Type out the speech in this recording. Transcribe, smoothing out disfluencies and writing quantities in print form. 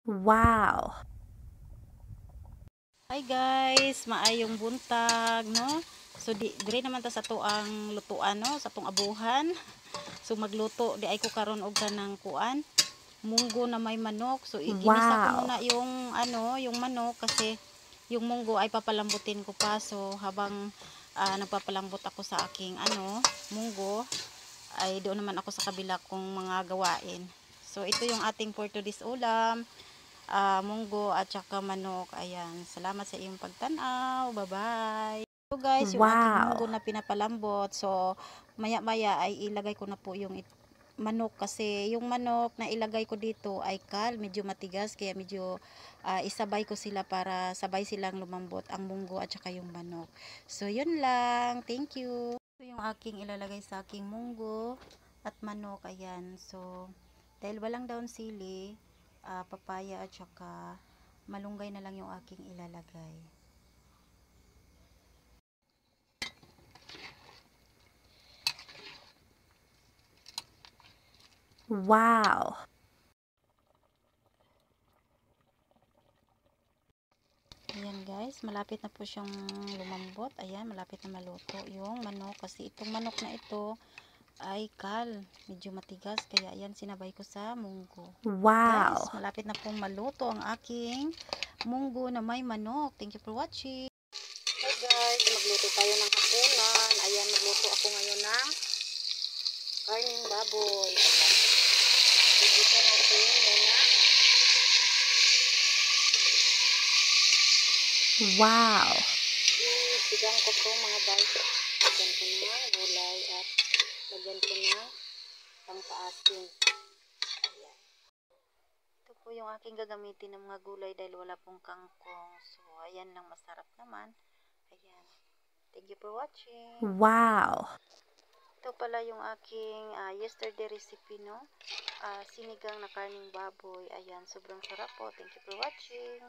Wow! Hi guys, maayong buntag, no? So dire naman ta sa to ang lutuan, no, sa tong abuhan. So magluto di ay ko karon og kanang kuan, munggo na may manok. So ginisa ko Wow! muna yung yung manok kasi yung munggo ay papalambutin ko pa. So habang nagpapalambot ako sa aking munggo, ay doon naman ako sa kabila kong mga gawain. So ito yung ating for today's ulam, munggo at saka manok. Ayan, salamat sa iyong pagtanaw. Bye bye. So guys, yung aking munggo Wow! na pinapalambot. So maya maya ay ilagay ko na po yung manok, kasi yung manok na ilagay ko dito ay medyo matigas, kaya medyo isabay ko sila para sabay silang lumambot, ang munggo at saka yung manok. So yun lang, thank you. Ito yung aking ilalagay sa aking munggo at manok. Ayan, so dahil walang daon sili, papaya at saka malunggay na lang yung aking ilalagay. Wow! Ayan guys, malapit na po siyang lumambot. Ayan, malapit na maluto yung manok, kasi itong manok na ito ay medyo matigas, kaya ayan, sinabay ko sa munggo. Guys, Wow! malapit na pong maluto ang aking munggo na may manok. Thank you for watching. Hey guys, magluto tayo ng hapunan. Ayan, magluto ako ngayon ng karning baboy. Ayan, higisa natin muna. Wow! Isigang ko po mga guys. Lagyan ko na gulay at lagyan ko na pangpaasim. Ayan. Ito po yung aking gagamitin ng mga gulay dahil wala pong kangkong. So, ayan lang, masarap naman. Ayan. Thank you for watching. Wow! Ito pala yung aking yesterday recipe, no? Sinigang na karning baboy. Ayan, sobrang sarap po. Thank you for watching.